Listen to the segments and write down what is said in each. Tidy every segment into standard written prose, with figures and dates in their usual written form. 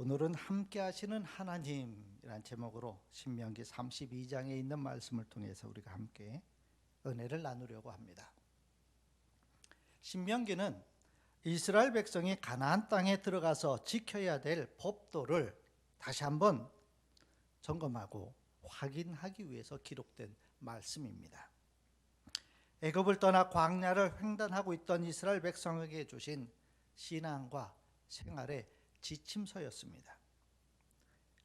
오늘은 함께 하시는 하나님이란 제목으로 신명기 32장에 있는 말씀을 통해서 우리가 함께 은혜를 나누려고 합니다. 신명기는 이스라엘 백성이 가나안 땅에 들어가서 지켜야 될 법도를 다시 한번 점검하고 확인하기 위해서 기록된 말씀입니다. 애굽을 떠나 광야를 횡단하고 있던 이스라엘 백성에게 주신 신앙과 생활의 지침서였습니다.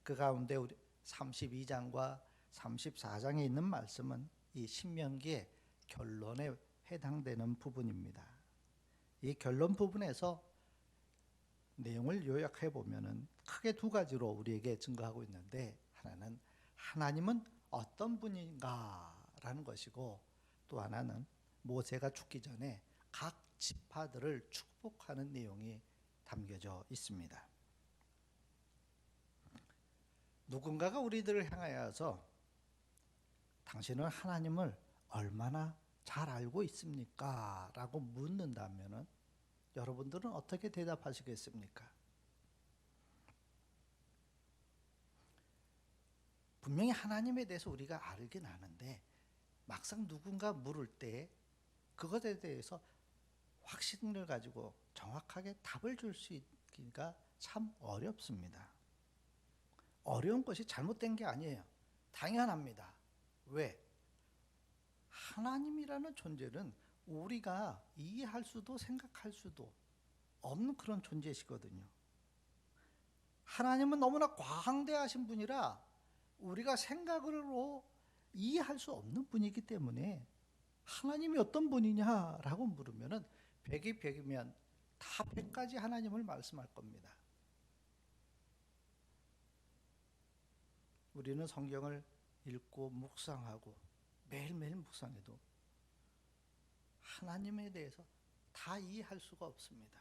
그 가운데 32장과 34장에 있는 말씀은 이 신명기의 결론에 해당되는 부분입니다. 이 결론 부분에서 내용을 요약해 보면은 크게 두 가지로 우리에게 증거하고 있는데, 하나는 하나님은 어떤 분인가라는 것이고, 또 하나는 모세가 죽기 전에 각 지파들을 축복하는 내용이 담겨져 있습니다. 누군가가 우리들을 향하여서 당신은 하나님을 얼마나 잘 알고 있습니까? 라고 묻는다면 여러분들은 어떻게 대답하시겠습니까? 분명히 하나님에 대해서 우리가 알긴 아는데 막상 누군가 물을 때 그것에 대해서 확신을 가지고 정확하게 답을 줄 수 있기가 참 어렵습니다. 어려운 것이 잘못된 게 아니에요. 당연합니다. 왜? 하나님이라는 존재는 우리가 이해할 수도 생각할 수도 없는 그런 존재시거든요. 하나님은 너무나 광대하신 분이라 우리가 생각으로 이해할 수 없는 분이기 때문에 하나님이 어떤 분이냐라고 물으면 100이 100이면 다 100가지 하나님을 말씀할 겁니다. 우리는 성경을 읽고 묵상하고 매일매일 묵상해도 하나님에 대해서 다 이해할 수가 없습니다.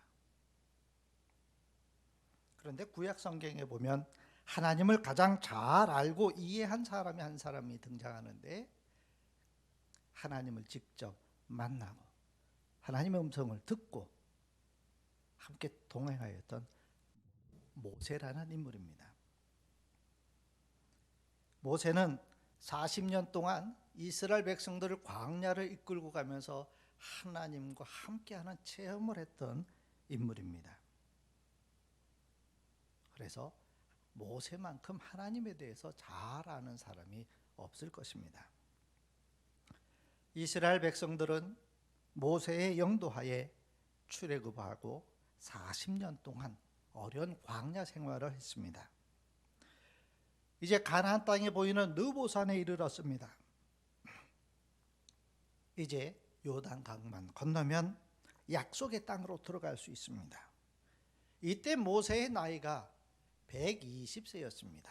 그런데 구약 성경에 보면 하나님을 가장 잘 알고 이해한 사람이 한 사람이 등장하는데, 하나님을 직접 만나고 하나님의 음성을 듣고 함께 동행하였던 모세라는 인물입니다. 모세는 40년 동안 이스라엘 백성들을 광야를 이끌고 가면서 하나님과 함께하는 체험을 했던 인물입니다. 그래서 모세만큼 하나님에 대해서 잘 아는 사람이 없을 것입니다. 이스라엘 백성들은 모세의 영도하에 출애굽하고 40년 동안 어려운 광야 생활을 했습니다. 이제 가나안 땅에 보이는 느보산에 이르렀습니다. 이제 요단강만 건너면 약속의 땅으로 들어갈 수 있습니다. 이때 모세의 나이가 120세였습니다.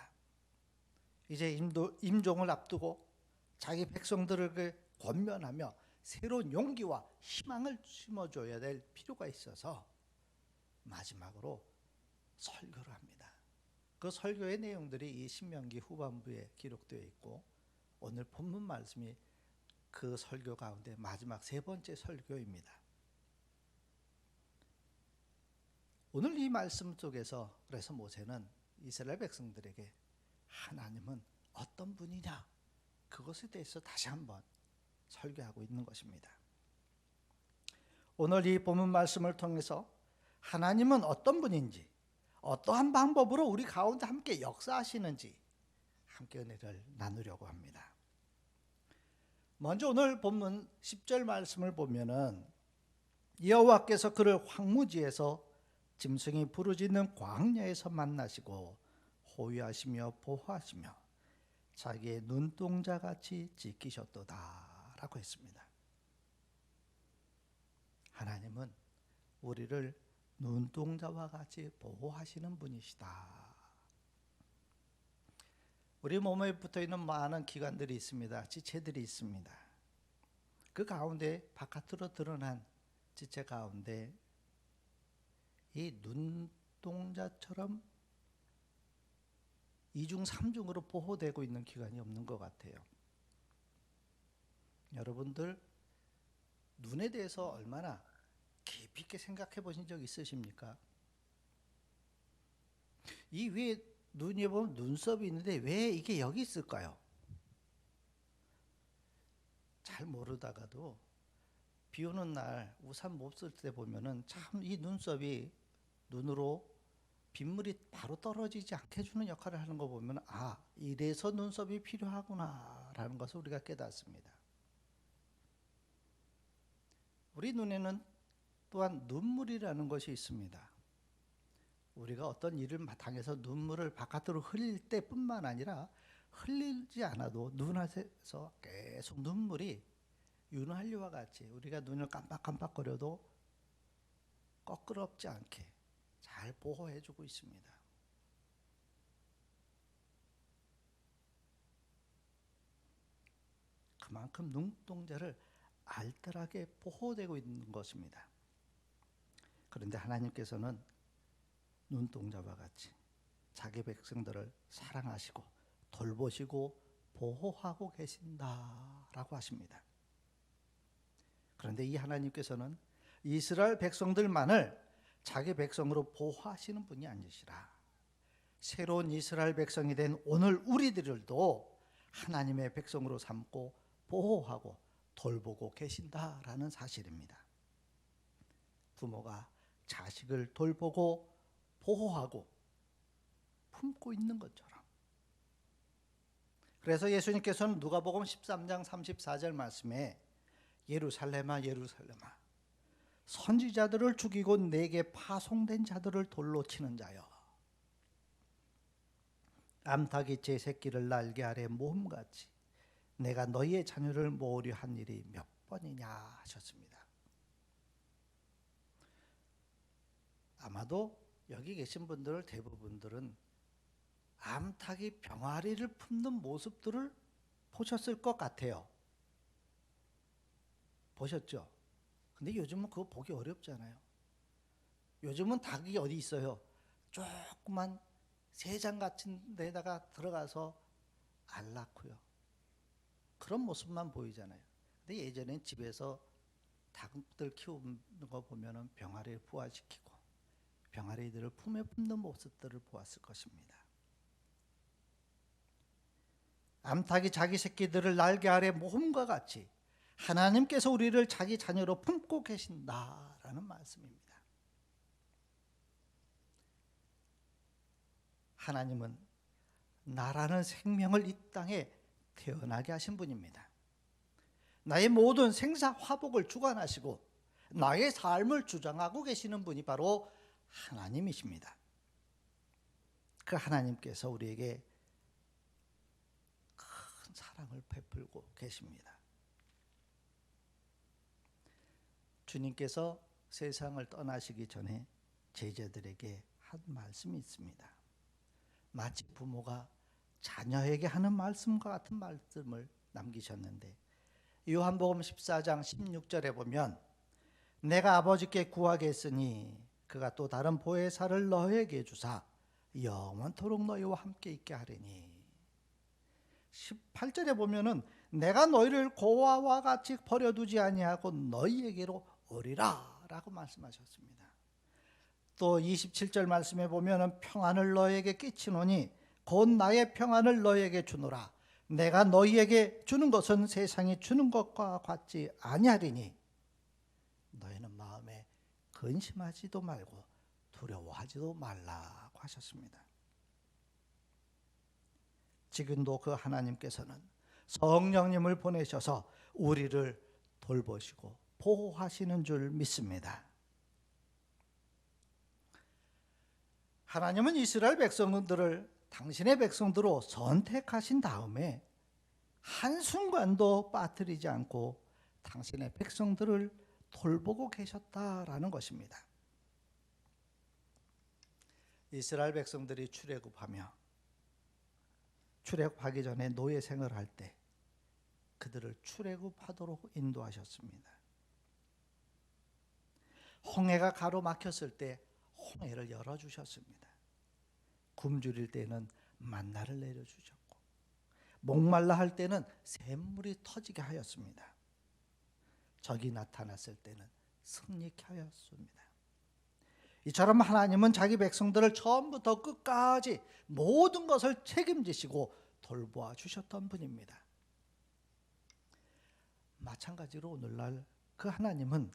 이제 임종을 앞두고 자기 백성들을 권면하며 새로운 용기와 희망을 심어줘야 될 필요가 있어서 마지막으로 설교를 합니다. 그 설교의 내용들이 이 신명기 후반부에 기록되어 있고, 오늘 본문 말씀이 그 설교 가운데 마지막 세 번째 설교입니다. 오늘 이 말씀 속에서 그래서 모세는 이스라엘 백성들에게 하나님은 어떤 분이냐, 그것에 대해서 다시 한번 설교하고 있는 것입니다. 오늘 이 본문 말씀을 통해서 하나님은 어떤 분인지, 어떠한 방법으로 우리 가운데 함께 역사하시는지 함께 은혜를 나누려고 합니다. 먼저 오늘 본문 10절 말씀을 보면은 여호와께서 그를 황무지에서 짐승이 부르짖는 광야에서 만나시고 호위하시며 보호하시며 자기의 눈동자같이 지키셨도다 라고 했습니다. 하나님은 우리를 눈동자와 같이 보호하시는 분이시다. 우리 몸에 붙어있는 많은 기관들이 있습니다. 지체들이 있습니다. 그 가운데 바깥으로 드러난 지체 가운데 이 눈동자처럼 이중삼중으로 보호되고 있는 기관이 없는 것 같아요. 여러분들 눈에 대해서 얼마나 깊이 있게 생각해 보신 적 있으십니까? 이 위에 눈에 보면 눈썹이 있는데 왜 이게 여기 있을까요? 잘 모르다가도 비 오는 날 우산 못 쓸 때 보면은 참 이 눈썹이 눈으로 빗물이 바로 떨어지지 않게 해주는 역할을 하는 거 보면 아, 이래서 눈썹이 필요하구나 라는 것을 우리가 깨닫습니다. 우리 눈에는 또한 눈물이라는 것이 있습니다. 우리가 어떤 일을 당해서 눈물을 바깥으로 흘릴 때뿐만 아니라 흘리지 않아도 눈앞에서 계속 눈물이 윤활유와 같이 우리가 눈을 깜빡깜빡거려도 꺼끄럽지 않게 잘 보호해주고 있습니다. 그만큼 눈동자를 알뜰하게 보호되고 있는 것입니다. 그런데 하나님께서는 눈동자와 같이 자기 백성들을 사랑하시고 돌보시고 보호하고 계신다라고 하십니다. 그런데 이 하나님께서는 이스라엘 백성들만을 자기 백성으로 보호하시는 분이 아니시라 새로운 이스라엘 백성이 된 오늘 우리들도 하나님의 백성으로 삼고 보호하고 돌보고 계신다라는 사실입니다. 부모가 자식을 돌보고 보호하고 품고 있는 것처럼. 그래서 예수님께서는 누가복음 13장 34절 말씀에 예루살렘아 예루살렘아 선지자들을 죽이고 내게 파송된 자들을 돌로 치는 자여 암탉이 제 새끼를 날개 아래 모음같이 내가 너희의 자녀를 모으려 한 일이 몇 번이냐 하셨습니다. 아마도 여기 계신 분들 대부분들은 암탉이 병아리를 품는 모습들을 보셨을 것 같아요. 보셨죠? 근데 요즘은 그거 보기 어렵잖아요. 요즘은 닭이 어디 있어요? 조그만 새장 같은 데다가 들어가서 알 낳고요. 그런 모습만 보이잖아요. 근데 예전엔 집에서 닭들 키우는 거 보면은 병아리를 부화시키고 병아리들을 품에 품는 모습들을 보았을 것입니다. 암탉이 자기 새끼들을 날개 아래 모험과 같이 하나님께서 우리를 자기 자녀로 품고 계신다라는 말씀입니다. 하나님은 나라는 생명을 이 땅에 태어나게 하신 분입니다. 나의 모든 생사 화복을 주관하시고 나의 삶을 주장하고 계시는 분이 바로 하나님이십니다. 그 하나님께서 우리에게 큰 사랑을 베풀고 계십니다. 주님께서 세상을 떠나시기 전에 제자들에게 한 말씀이 있습니다. 마치 부모가 자녀에게 하는 말씀과 같은 말씀을 남기셨는데 요한복음 14장 16절에 보면 내가 아버지께 구하겠으니 그가 또 다른 보혜사를 너에게 주사 영원토록 너희와 함께 있게 하리니 18절에 보면은 내가 너희를 고아와 같이 버려두지 아니하고 너희에게로 오리라 라고 말씀하셨습니다. 또 27절 말씀에 보면은 평안을 너희에게 끼치노니 곧 나의 평안을 너희에게 주노라 내가 너희에게 주는 것은 세상이 주는 것과 같지 아니하리니 너희는 마음에 근심하지도 말고 두려워하지도 말라고 하셨습니다. 지금도 그 하나님께서는 성령님을 보내셔서 우리를 돌보시고 보호하시는 줄 믿습니다. 하나님은 이스라엘 백성들을 당신의 백성들로 선택하신 다음에 한순간도 빠뜨리지 않고 당신의 백성들을 돌보고 계셨다라는 것입니다. 이스라엘 백성들이 출애굽하기 전에 노예 생활할 때 그들을 출애굽하도록 인도하셨습니다. 홍해가 가로막혔을 때 홍해를 열어주셨습니다. 굶주릴 때는 만나를 내려주셨고 목말라 할 때는 샘물이 터지게 하였습니다. 적이 나타났을 때는 승리케 하였습니다. 이처럼 하나님은 자기 백성들을 처음부터 끝까지 모든 것을 책임지시고 돌보아 주셨던 분입니다. 마찬가지로 오늘날 그 하나님은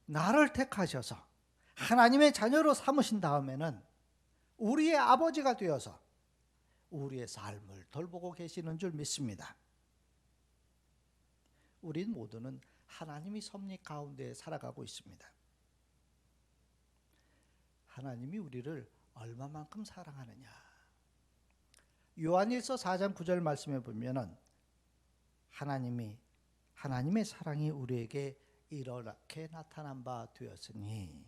나를 택하셔서 하나님의 자녀로 삼으신 다음에는 우리의 아버지가 되어서 우리의 삶을 돌보고 계시는 줄 믿습니다. 우린 모두는 하나님이 섭리 가운데 살아가고 있습니다. 하나님이 우리를 얼마만큼 사랑하느냐. 요한일서 4장 9절 말씀에 보면은 하나님의 사랑이 우리에게 이렇게 나타난 바 되었으니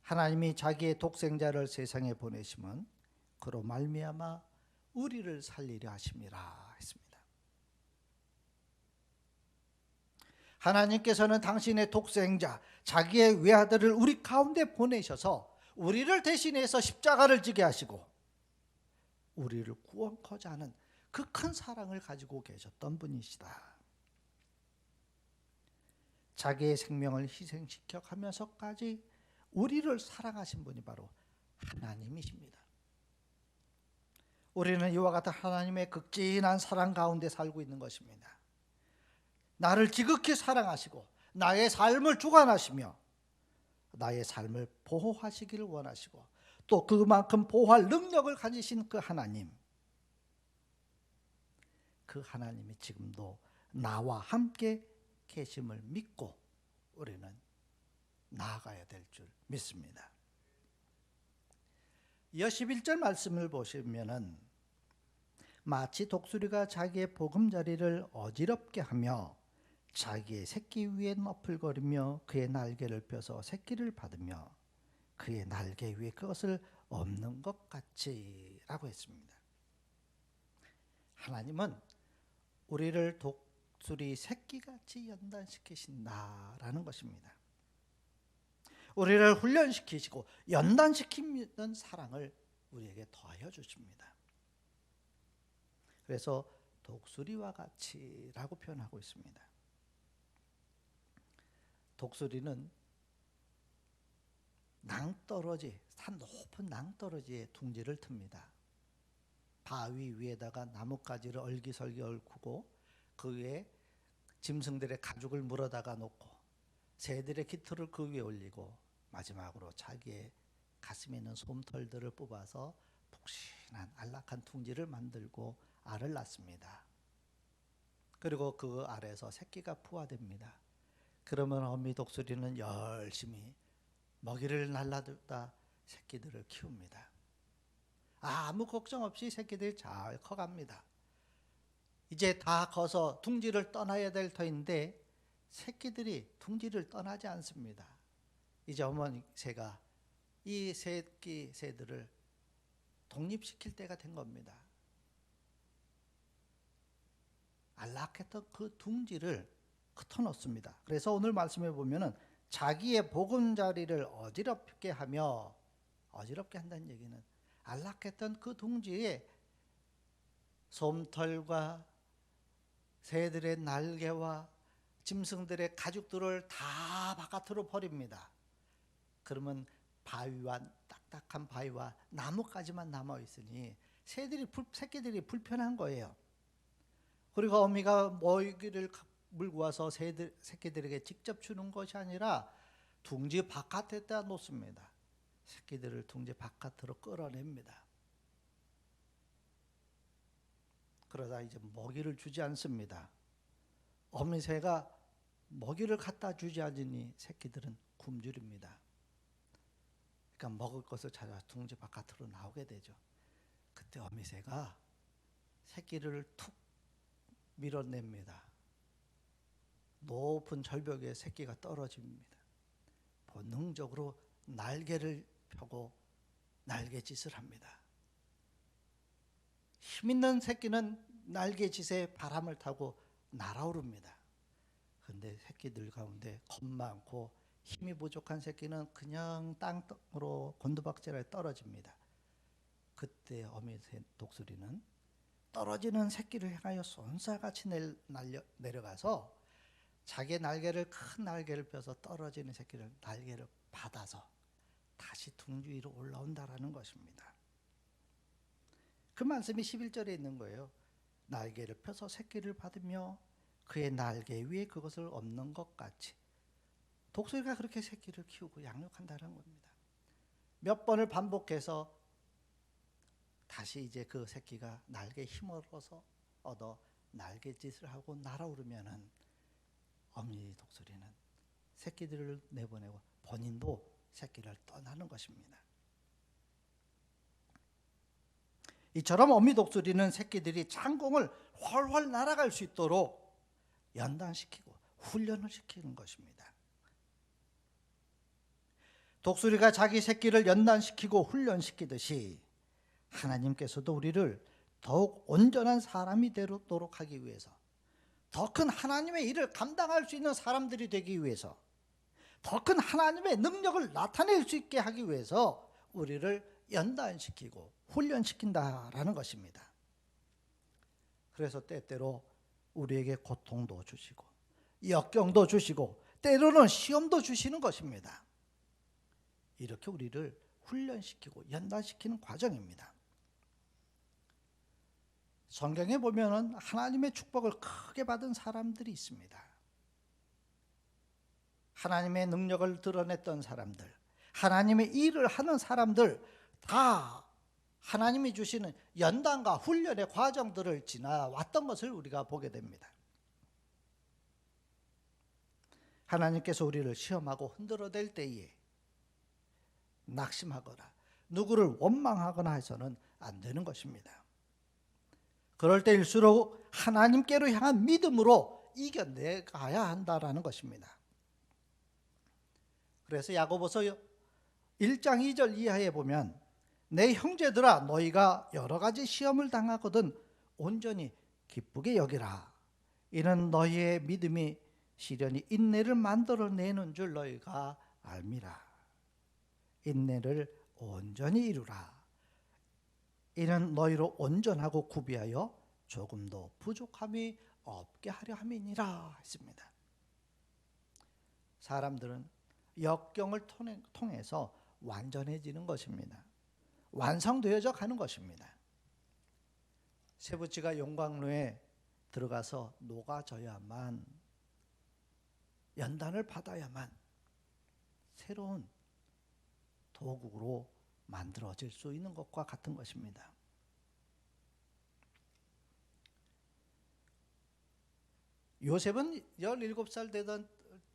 하나님이 자기의 독생자를 세상에 보내심은 그로 말미암아 우리를 살리려 하심이라 했습니다. 하나님께서는 당신의 독생자 자기의 외아들을 우리 가운데 보내셔서 우리를 대신해서 십자가를 지게 하시고 우리를 구원코자 하는 그 큰 사랑을 가지고 계셨던 분이시다. 자기의 생명을 희생시켜 가면서까지 우리를 사랑하신 분이 바로 하나님이십니다. 우리는 이와 같은 하나님의 극진한 사랑 가운데 살고 있는 것입니다. 나를 지극히 사랑하시고 나의 삶을 주관하시며 나의 삶을 보호하시기를 원하시고 또 그만큼 보호할 능력을 가지신 그 하나님, 그 하나님이 지금도 나와 함께 계심을 믿고 우리는 나아가야 될 줄 믿습니다. 이어 11절 말씀을 보시면은 마치 독수리가 자기의 보금자리를 어지럽게 하며 자기의 새끼 위에 너풀거리며 그의 날개를 펴서 새끼를 받으며 그의 날개 위에 그것을 엎는 것 같이 라고 했습니다. 하나님은 우리를 독수리 새끼같이 연단시키신다라는 것입니다. 우리를 훈련시키시고 연단시키는 사랑을 우리에게 더하여 주십니다. 그래서 독수리와 같이라고 표현하고 있습니다. 독수리는 낭떠러지, 산 높은 낭떠러지에 둥지를 틉니다. 바위 위에다가 나뭇가지를 얼기설기 얽고 그 위에 짐승들의 가죽을 물어다가 놓고 새들의 깃털을 그 위에 올리고 마지막으로 자기의 가슴에 있는 솜털들을 뽑아서 푹신한 안락한 둥지를 만들고 알을 낳습니다. 그리고 그 알에서 새끼가 부화됩니다. 그러면 어미 독수리는 열심히 먹이를 날라주다 새끼들을 키웁니다. 아무 걱정 없이 새끼들이 잘 커갑니다. 이제 다 커서 둥지를 떠나야 될 터인데 새끼들이 둥지를 떠나지 않습니다. 이제 어머니 새가 이 새끼 새들을 독립시킬 때가 된 겁니다. 안락했던 그 둥지를 흩어놓습니다. 그래서 오늘 말씀해 보면은 자기의 보금자리를 어지럽게 하며, 어지럽게 한다는 얘기는 안락했던 그 둥지에 솜털과 새들의 날개와 짐승들의 가죽들을 다 바깥으로 버립니다. 그러면 바위와 딱딱한 바위와 나뭇가지만 남아 있으니 새끼들이 불편한 거예요. 그리고 어미가 먹이를 물고 와서 새끼들에게 직접 주는 것이 아니라 둥지 바깥에다 놓습니다. 새끼들을 둥지 바깥으로 끌어냅니다. 그러다 이제 먹이를 주지 않습니다. 어미 새가 먹이를 갖다 주지 않으니 새끼들은 굶주립니다. 그러니까 먹을 것을 찾아 둥지 바깥으로 나오게 되죠. 그때 어미 새가 새끼를 툭 밀어냅니다. 높은 절벽에 새끼가 떨어집니다. 본능적으로 날개를 펴고 날개짓을 합니다. 힘있는 새끼는 날개짓에 바람을 타고 날아오릅니다. 그런데 새끼들 가운데 겁 많고 힘이 부족한 새끼는 그냥 땅으로 곤두박질하게 떨어집니다. 그때 어미 독수리는 떨어지는 새끼를 향하여 쏜살같이 내려가서 자기의 날개를 큰 날개를 펴서 떨어지는 새끼를 날개를 받아서 다 다시 둥지 위로 올라온다라는 것입니다. 그 말씀이 11절에 있는 거예요. 날개를 펴서 새끼를 받으며 그의 날개 위에 그것을 엎는 것 같이. 독수리가 그렇게 새끼를 키우고 양육한다는 겁니다. 몇 번을 반복해서 다시 이제 그 새끼가 날개에 힘을 얻어 날갯짓을 하고 날아오르면은 어미 독수리는 새끼들을 내보내고 본인도 새끼를 떠나는 것입니다. 이처럼 어미 독수리는 새끼들이 창공을 훨훨 날아갈 수 있도록 연단시키고 훈련을 시키는 것입니다. 독수리가 자기 새끼를 연단시키고 훈련시키듯이 하나님께서도 우리를 더욱 온전한 사람이 되도록 하기 위해서, 더 큰 하나님의 일을 감당할 수 있는 사람들이 되기 위해서, 더 큰 하나님의 능력을 나타낼 수 있게 하기 위해서 우리를 연단시키고 훈련시킨다라는 것입니다. 그래서 때때로 우리에게 고통도 주시고 역경도 주시고 때로는 시험도 주시는 것입니다. 이렇게 우리를 훈련시키고 연단시키는 과정입니다. 성경에 보면은 하나님의 축복을 크게 받은 사람들이 있습니다. 하나님의 능력을 드러냈던 사람들, 하나님의 일을 하는 사람들 다 하나님이 주시는 연단과 훈련의 과정들을 지나왔던 것을 우리가 보게 됩니다. 하나님께서 우리를 시험하고 흔들어댈 때에 낙심하거나 누구를 원망하거나 해서는 안 되는 것입니다. 그럴 때일수록 하나님께로 향한 믿음으로 이겨내가야 한다라는 것입니다. 그래서 야고보서 1장 2절 이하에 보면 내 형제들아 너희가 여러 가지 시험을 당하거든 온전히 기쁘게 여기라. 이는 너희의 믿음이 시련이 인내를 만들어내는 줄 너희가 알미라. 인내를 온전히 이루라. 이는 너희로 온전하고 구비하여 조금도 부족함이 없게 하려 함이니라 했습니다. 사람들은 역경을 통해서 완전해지는 것입니다. 완성되어져 가는 것입니다. 쇠붙이가 용광로에 들어가서 녹아져야만, 연단을 받아야만 새로운 도구로 만들어질 수 있는 것과 같은 것입니다. 요셉은 17살 되던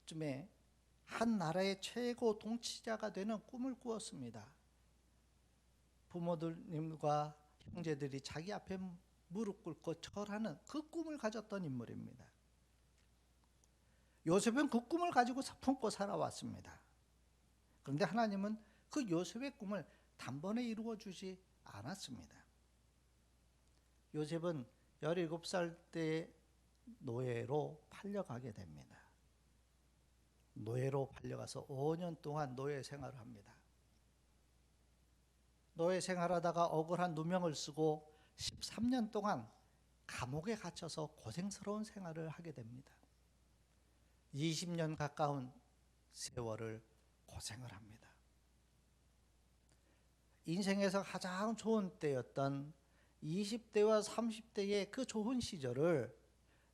쯤에 한 나라의 최고 통치자가 되는 꿈을 꾸었습니다. 부모님과 형제들이 자기 앞에 무릎 꿇고 절하는 그 꿈을 가졌던 인물입니다. 요셉은 그 꿈을 가지고 품고 살아왔습니다. 그런데 하나님은 그 요셉의 꿈을 단번에 이루어 주지 않았습니다. 요셉은 17살 때 노예로 팔려가게 됩니다. 노예로 팔려가서 5년 동안 노예 생활을 합니다. 노예 생활하다가 억울한 누명을 쓰고 13년 동안 감옥에 갇혀서 고생스러운 생활을 하게 됩니다. 20년 가까운 세월을 고생을 합니다. 인생에서 가장 좋은 때였던 20대와 30대의 그 좋은 시절을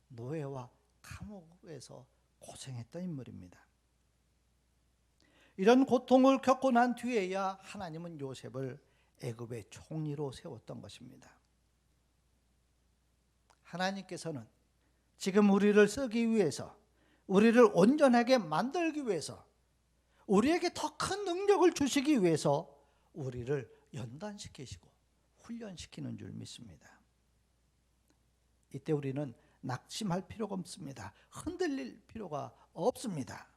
노예와 감옥에서 고생했던 인물입니다. 이런 고통을 겪고 난 뒤에야 하나님은 요셉을 애굽의 총리로 세웠던 것입니다. 하나님께서는 지금 우리를 쓰기 위해서, 우리를 온전하게 만들기 위해서, 우리에게 더 큰 능력을 주시기 위해서 우리를 연단시키시고 훈련시키는 줄 믿습니다. 이때 우리는 낙심할 필요가 없습니다. 흔들릴 필요가 없습니다.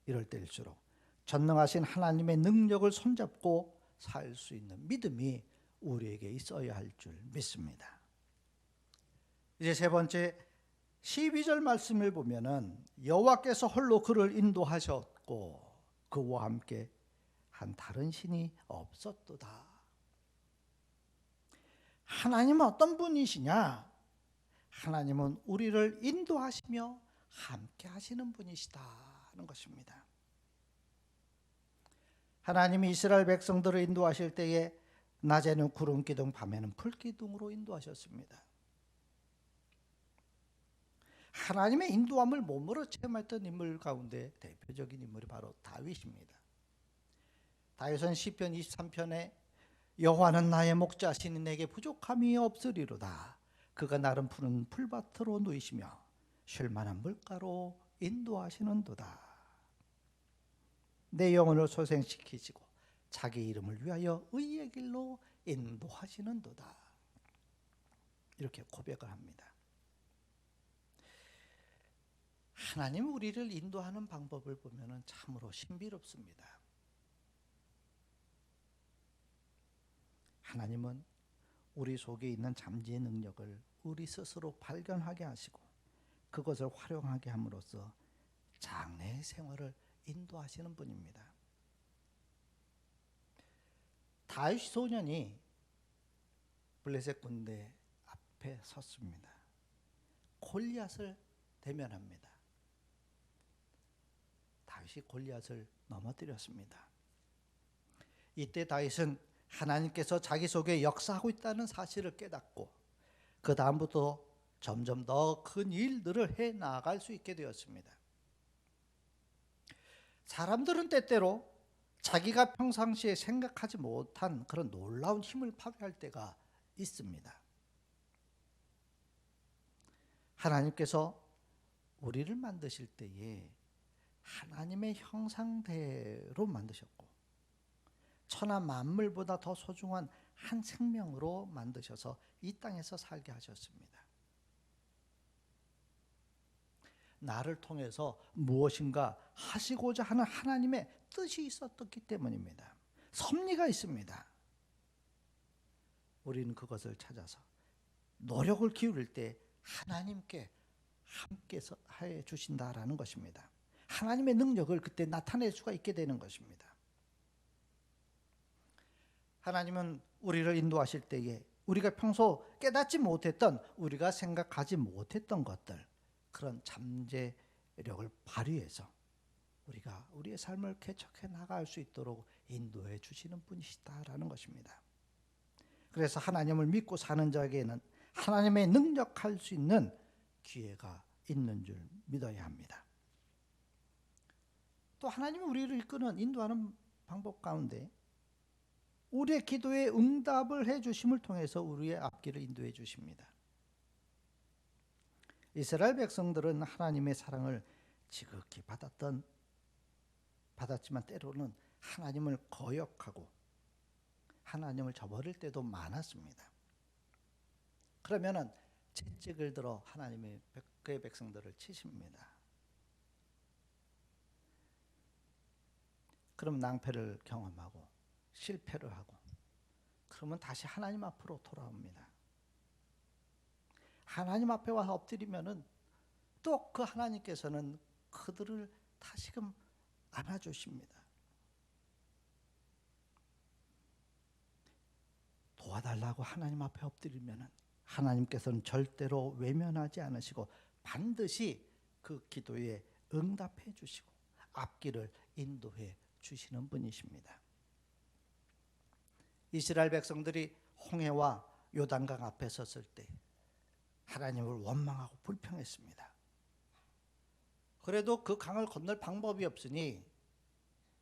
이럴 때일수록 전능하신 하나님의 능력을 손잡고 살 수 있는 믿음이 우리에게 있어야 할 줄 믿습니다. 이제 세 번째 12절 말씀을 보면은 여호와께서 홀로 그를 인도하셨고 그와 함께 한 다른 신이 없었도다. 하나님은 어떤 분이시냐? 하나님은 우리를 인도하시며 함께 하시는 분이시다는 것입니다. 하나님이 이스라엘 백성들을 인도하실 때에 낮에는 구름 기둥, 밤에는 불 기둥으로 인도하셨습니다. 하나님의 인도함을 몸으로 체험했던 인물 가운데 대표적인 인물이 바로 다윗입니다. 다윗은 시편 23편에 여호와는 나의 목자시니 내게 부족함이 없으리로다. 그가 나를 푸른 풀밭으로 누이시며 쉴 만한 물가로 인도하시는도다. 내 영혼을 소생시키시고 자기 이름을 위하여 의의 길로 인도하시는도다. 이렇게 고백을 합니다. 하나님 우리를 인도하는 방법을 보면 참으로 신비롭습니다. 하나님은 우리 속에 있는 잠재의 능력을 우리 스스로 발견하게 하시고 그것을 활용하게 함으로써 장래의 생활을 인도하시는 분입니다. 다윗 소년이 블레셋 군대 앞에 섰습니다. 골리앗을 대면합니다. 다윗이 골리앗을 넘어뜨렸습니다. 이때 다윗은 하나님께서 자기 속에 역사하고 있다는 사실을 깨닫고 그 다음부터 점점 더 큰 일들을 해 나아갈 수 있게 되었습니다. 사람들은 때때로 자기가 평상시에 생각하지 못한 그런 놀라운 힘을 발휘할 때가 있습니다. 하나님께서 우리를 만드실 때에 하나님의 형상대로 만드셨고 천하 만물보다 더 소중한 한 생명으로 만드셔서 이 땅에서 살게 하셨습니다. 나를 통해서 무엇인가 하시고자 하는 하나님의 뜻이 있었기 때문입니다. 섭리가 있습니다. 우리는 그것을 찾아서 노력을 기울일 때 하나님께 함께서 해 주신다라는 것입니다. 하나님의 능력을 그때 나타낼 수가 있게 되는 것입니다. 하나님은 우리를 인도하실 때에 우리가 평소 깨닫지 못했던, 우리가 생각하지 못했던 것들, 그런 잠재력을 발휘해서 우리가 우리의 삶을 개척해 나갈 수 있도록 인도해 주시는 분이시다라는 것입니다. 그래서 하나님을 믿고 사는 자에게는 하나님의 능력할 수 있는 기회가 있는 줄 믿어야 합니다. 또 하나님이 우리를 이끄는 인도하는 방법 가운데 우리의 기도에 응답을 해 주심을 통해서 우리의 앞길을 인도해 주십니다. 이스라엘 백성들은 하나님의 사랑을 지극히 받았지만 때로는 하나님을 거역하고 하나님을 저버릴 때도 많았습니다. 그러면은 채찍을 들어 하나님의 그의 백성들을 치십니다. 그럼 낭패를 경험하고 실패를 하고 그러면 다시 하나님 앞으로 돌아옵니다. 하나님 앞에 와서 엎드리면은 또 그 하나님께서는 그들을 다시금 안아주십니다. 도와달라고 하나님 앞에 엎드리면은 하나님께서는 절대로 외면하지 않으시고 반드시 그 기도에 응답해 주시고 앞길을 인도해 주시는 분이십니다. 이스라엘 백성들이 홍해와 요단강 앞에 섰을 때 하나님을 원망하고 불평했습니다. 그래도 그 강을 건널 방법이 없으니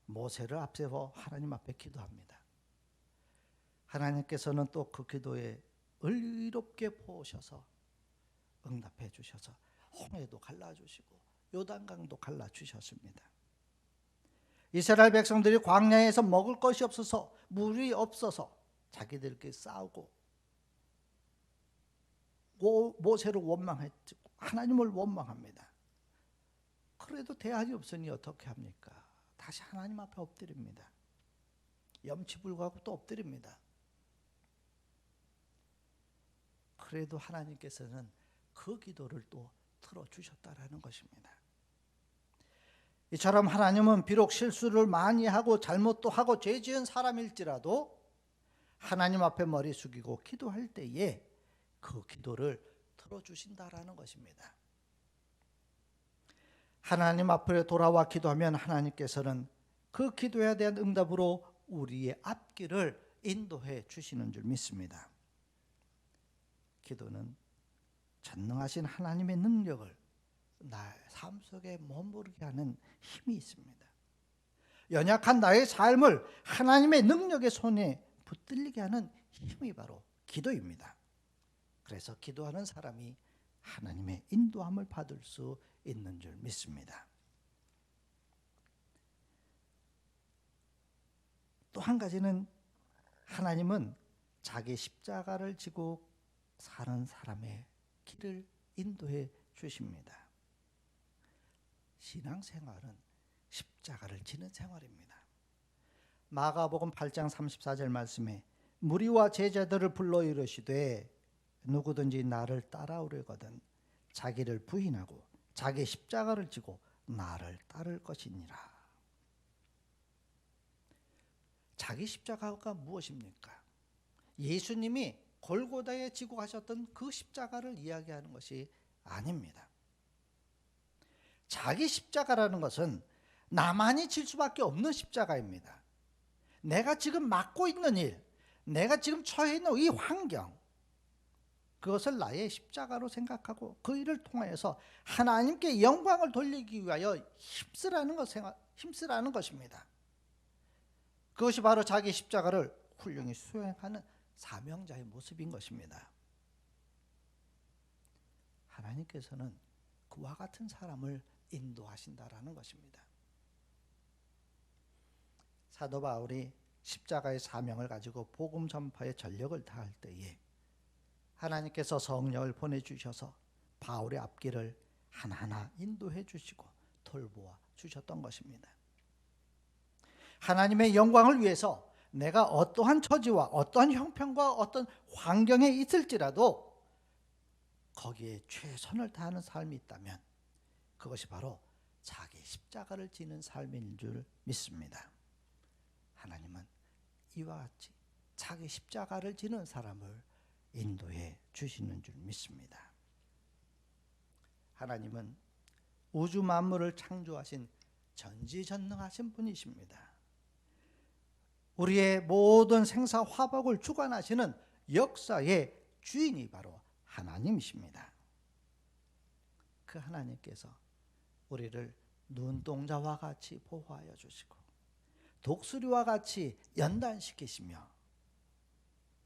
모세를 앞세워 하나님 앞에 기도합니다. 하나님께서는 또 그 기도에 의롭게 보셔서 응답해 주셔서 홍해도 갈라주시고 요단강도 갈라주셨습니다. 이스라엘 백성들이 광야에서 먹을 것이 없어서 물이 없어서 자기들끼리 싸우고 모세를 원망했고 하나님을 원망합니다. 그래도 대안이 없으니 어떻게 합니까? 다시 하나님 앞에 엎드립니다. 염치불구하고 또 엎드립니다. 그래도 하나님께서는 그 기도를 또 들어주셨다라는 것입니다. 이처럼 하나님은 비록 실수를 많이 하고 잘못도 하고 죄 지은 사람일지라도 하나님 앞에 머리 숙이고 기도할 때에 그 기도를 들어주신다라는 것입니다. 하나님 앞에 돌아와 기도하면 하나님께서는 그 기도에 대한 응답으로 우리의 앞길을 인도해 주시는 줄 믿습니다. 기도는 전능하신 하나님의 능력을 나의 삶 속에 머무르게 하는 힘이 있습니다. 연약한 나의 삶을 하나님의 능력의 손에 붙들리게 하는 힘이 바로 기도입니다. 그래서 기도하는 사람이 하나님의 인도함을 받을 수 있는 줄 믿습니다. 또 한 가지는 하나님은 자기 십자가를 지고 사는 사람의 길을 인도해 주십니다. 신앙생활은 십자가를 지는 생활입니다. 마가복음 8장 34절 말씀에 무리와 제자들을 불러 이르시되 누구든지 나를 따라오려거든 자기를 부인하고 자기 십자가를 지고 나를 따를 것이니라. 자기 십자가가 무엇입니까? 예수님이 골고다에 지고 가셨던 그 십자가를 이야기하는 것이 아닙니다. 자기 십자가라는 것은 나만이 질 수밖에 없는 십자가입니다. 내가 지금 맡고 있는 일, 내가 지금 처해 있는 이 환경, 그것을 나의 십자가로 생각하고 그 일을 통하여서 하나님께 영광을 돌리기 위하여 힘쓰라는 것입니다. 그것이 바로 자기 십자가를 훌륭히 수행하는 사명자의 모습인 것입니다. 하나님께서는 그와 같은 사람을 인도하신다라는 것입니다. 사도 바울이 십자가의 사명을 가지고 복음 전파의 전력을 다할 때에 하나님께서 성령을 보내주셔서 바울의 앞길을 하나하나 인도해 주시고 돌보아 주셨던 것입니다. 하나님의 영광을 위해서 내가 어떠한 처지와 어떠한 형편과 어떤 환경에 있을지라도 거기에 최선을 다하는 삶이 있다면 그것이 바로 자기 십자가를 지는 삶인 줄 믿습니다. 하나님은 이와 같이 자기 십자가를 지는 사람을 인도해 주시는 줄 믿습니다. 하나님은 우주 만물을 창조하신 전지전능하신 분이십니다. 우리의 모든 생사 화복을 주관하시는 역사의 주인이 바로 하나님이십니다. 그 하나님께서 우리를 눈동자와 같이 보호하여 주시고 독수리와 같이 연단시키시며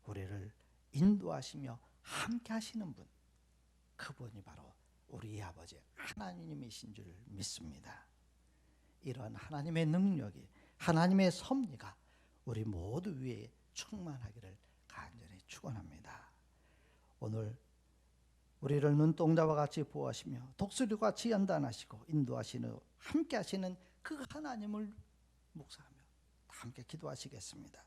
우리를 인도하시며 함께 하시는 분, 그분이 바로 우리 아버지 하나님이신 줄 믿습니다. 이런 하나님의 능력이, 하나님의 섭리가 우리 모두 위에 충만하기를 간절히 축원합니다. 오늘 우리를 눈동자와 같이 보호하시며 독수리와 같이 연단하시고 인도하시는, 함께 하시는 그 하나님을 묵상하며 함께 기도하시겠습니다.